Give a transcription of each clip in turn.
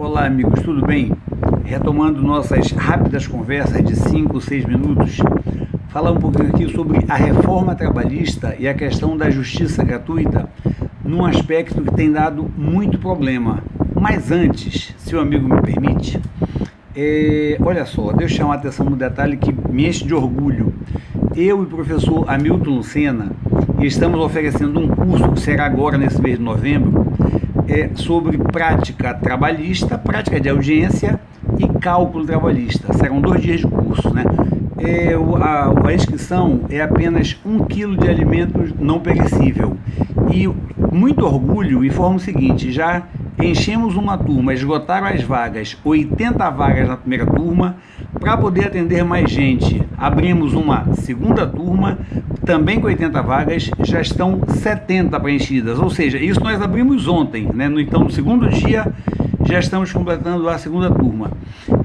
Olá, amigos, tudo bem? Retomando nossas rápidas conversas de 5, 6 minutos, falar um pouquinho aqui sobre a reforma trabalhista e a questão da justiça gratuita, num aspecto que tem dado muito problema. Mas antes, se o amigo me permite, olha só, deixa eu chamar a atenção no detalhe que me enche de orgulho. Eu e o professor Hamilton Lucena estamos oferecendo um curso que será agora nesse mês de novembro, sobre prática trabalhista, prática de audiência e cálculo trabalhista. Serão 2 dias de curso, né? A inscrição é apenas 1 quilo de alimento não perecível. E muito orgulho, informo o seguinte: já enchemos uma turma, esgotaram as vagas, 80 vagas na primeira turma. Para poder atender mais gente, abrimos uma segunda turma, também com 80 vagas, já estão 70 preenchidas, ou seja, isso nós abrimos ontem, né? Então, no segundo dia, já estamos completando a segunda turma.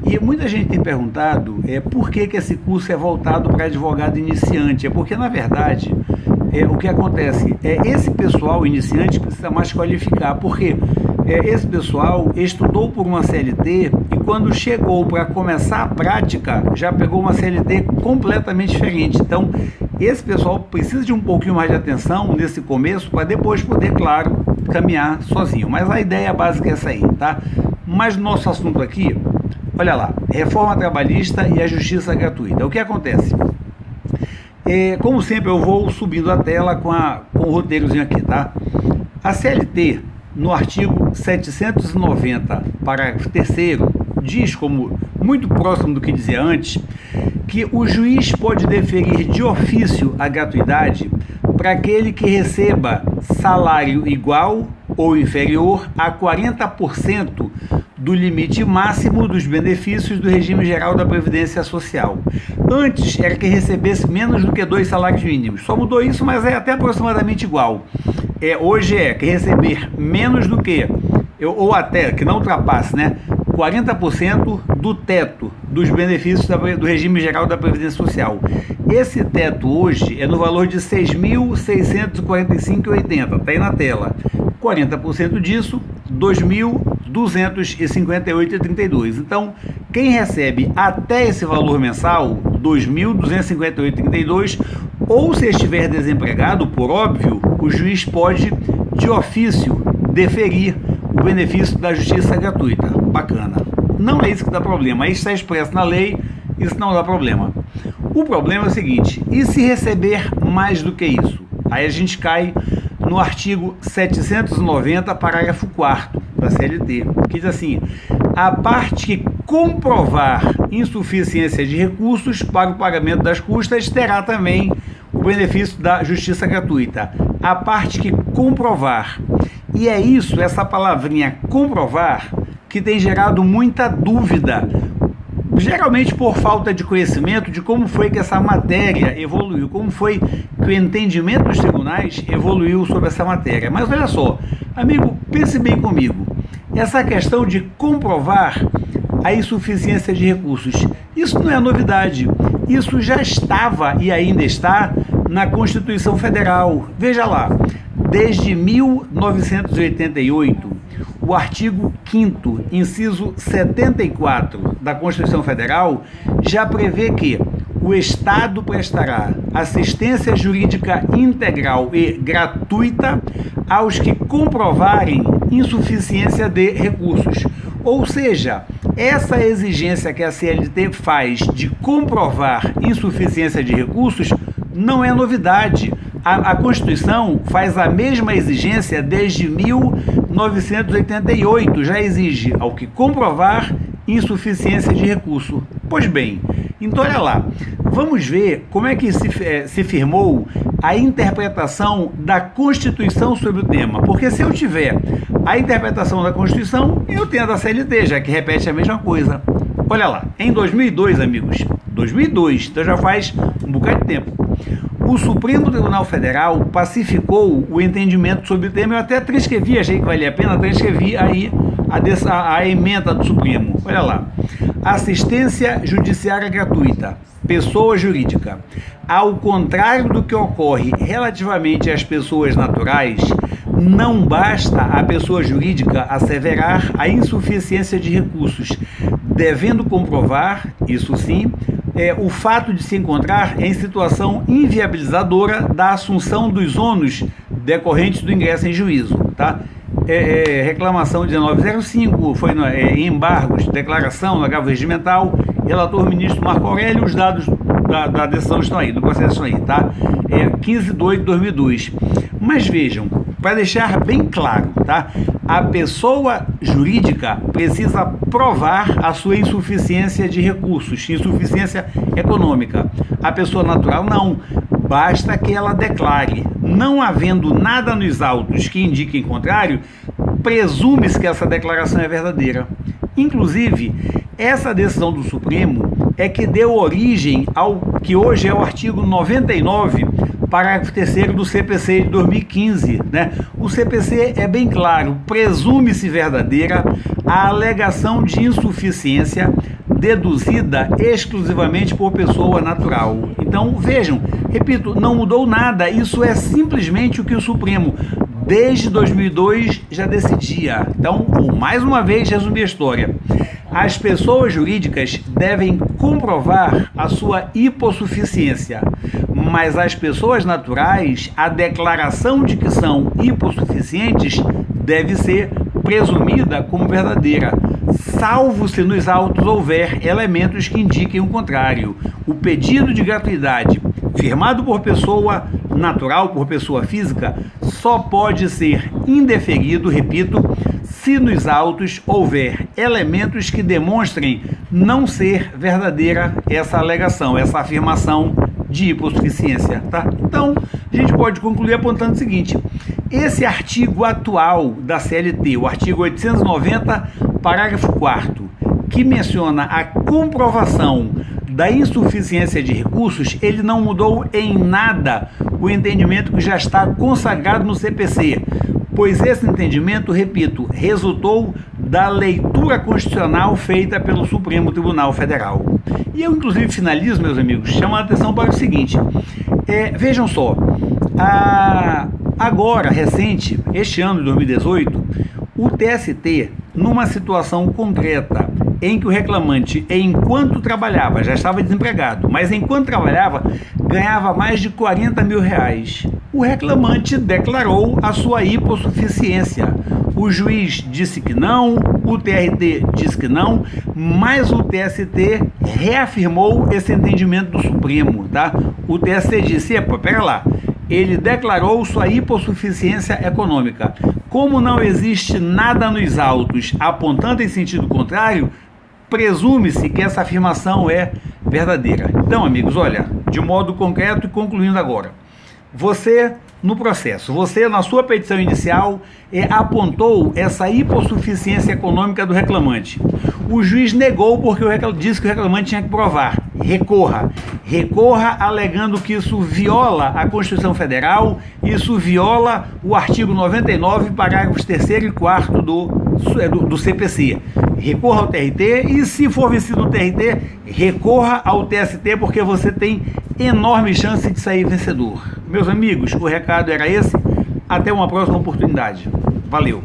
E muita gente tem perguntado por que esse curso é voltado para advogado iniciante. É porque, na verdade, o que acontece esse pessoal iniciante precisa mais qualificar, porque esse pessoal estudou por uma CLT e quando chegou para começar a prática, já pegou uma CLT completamente diferente. Então, esse pessoal precisa de um pouquinho mais de atenção nesse começo para depois poder, claro, caminhar sozinho. Mas a ideia básica é essa aí, tá? Mas no nosso assunto aqui, olha lá, reforma trabalhista e a justiça gratuita. O que acontece? Como sempre, eu vou subindo a tela com o roteirozinho aqui, tá? A CLT, no artigo 790, parágrafo 3º, diz, como muito próximo do que dizia antes, que o juiz pode deferir de ofício a gratuidade para aquele que receba salário igual ou inferior a 40% do limite máximo dos benefícios do regime geral da Previdência Social. Antes era que recebesse menos do que 2 salários mínimos. Só mudou isso, mas é até aproximadamente igual. Hoje que receber menos do que, ou até que não ultrapasse, né, 40% do teto dos benefícios do regime geral da Previdência Social. Esse teto hoje é no valor de R$ 6.645,80, está aí na tela. 40% disso, R$ 2.258,32. Então, quem recebe até esse valor mensal, R$ 2.258,32, ou se estiver desempregado, por óbvio, o juiz pode, de ofício, deferir o benefício da justiça gratuita. Bacana. Não é isso que dá problema. Isso está expresso na lei, isso não dá problema. O problema é o seguinte: e se receber mais do que isso? Aí a gente cai no artigo 790, parágrafo 4º da CLT, que diz assim: a parte que comprovar insuficiência de recursos para o pagamento das custas terá também o benefício da justiça gratuita. A parte que comprovar. E é isso, essa palavrinha comprovar, que tem gerado muita dúvida, geralmente por falta de conhecimento de como foi que essa matéria evoluiu, como foi que o entendimento dos tribunais evoluiu sobre essa matéria. Mas olha só, amigo, pense bem comigo, essa questão de comprovar a insuficiência de recursos, isso não é novidade, isso já estava e ainda está na Constituição Federal. Veja lá, desde 1988, o artigo 5º, inciso 74 da Constituição Federal, já prevê que o Estado prestará assistência jurídica integral e gratuita aos que comprovarem insuficiência de recursos. Ou seja, essa exigência que a CLT faz de comprovar insuficiência de recursos não é novidade. A Constituição faz a mesma exigência desde 1988, já exige ao que comprovar insuficiência de recurso. Pois bem, então olha lá, vamos ver como é que se firmou a interpretação da Constituição sobre o tema, porque se eu tiver a interpretação da Constituição, eu tenho a da CLT, já que repete a mesma coisa. Olha lá, em 2002, amigos, 2002, então já faz um bocado de tempo, o Supremo Tribunal Federal pacificou o entendimento sobre o tema. Eu até transcrevi, achei que valia a pena, transcrevi aí a ementa do Supremo. Olha lá. Assistência judiciária gratuita, pessoa jurídica. Ao contrário do que ocorre relativamente às pessoas naturais, não basta a pessoa jurídica asseverar a insuficiência de recursos, devendo comprovar, isso sim, o fato de se encontrar em situação inviabilizadora da assunção dos ônus decorrentes do ingresso em juízo, tá? Reclamação 1905, foi em embargos, declaração, agravo regimental, relator ministro Marco Aurélio, os dados da decisão estão aí, do processo estão aí, tá? 15/2/2002. Mas vejam, para deixar bem claro, tá? A pessoa jurídica precisa provar a sua insuficiência de recursos, insuficiência econômica. A pessoa natural não, basta que ela declare. Não havendo nada nos autos que indique em contrário, presume-se que essa declaração é verdadeira. Inclusive, essa decisão do Supremo é que deu origem ao que hoje é o artigo 99, parágrafo 3º do CPC de 2015, né? O CPC é bem claro, presume-se verdadeira a alegação de insuficiência deduzida exclusivamente por pessoa natural. Então, vejam, repito, não mudou nada, isso é simplesmente o que o Supremo, desde 2002, já decidia. Então, mais uma vez, resumir a história. As pessoas jurídicas devem comprovar a sua hipossuficiência, mas as pessoas naturais, a declaração de que são hipossuficientes deve ser presumida como verdadeira, salvo se nos autos houver elementos que indiquem o contrário. O pedido de gratuidade, firmado por pessoa natural, por pessoa física, só pode ser indeferido, repito, se nos autos houver elementos que demonstrem não ser verdadeira essa alegação, essa afirmação de hipossuficiência, tá? Então, a gente pode concluir apontando o seguinte: esse artigo atual da CLT, o artigo 890, parágrafo 4º, que menciona a comprovação da insuficiência de recursos, ele não mudou em nada o entendimento que já está consagrado no CPC, pois esse entendimento, repito, resultou da leitura constitucional feita pelo Supremo Tribunal Federal. E eu, inclusive, finalizo, meus amigos, chamando a atenção para o seguinte: vejam só, agora, recente, este ano de 2018, o TST, numa situação concreta, em que o reclamante, enquanto trabalhava, já estava desempregado, mas enquanto trabalhava, ganhava mais de 40 mil reais. O reclamante declarou a sua hipossuficiência. O juiz disse que não, o TRT disse que não, mas o TST reafirmou esse entendimento do Supremo, tá? O TST disse: epa, pera lá, ele declarou sua hipossuficiência econômica. Como não existe nada nos autos apontando em sentido contrário, presume-se que essa afirmação é verdadeira. Então, amigos, olha, de modo concreto e concluindo agora, você, no processo, você na sua petição inicial apontou essa hipossuficiência econômica do reclamante. O juiz negou porque disse que o reclamante tinha que provar. Recorra alegando que isso viola a Constituição Federal, isso viola o artigo 99, parágrafos 3º e 4º do CPC. Recorra ao TRT e, se for vencido no TRT, recorra ao TST, porque você tem enorme chance de sair vencedor. Meus amigos, o recado era esse. Até uma próxima oportunidade. Valeu!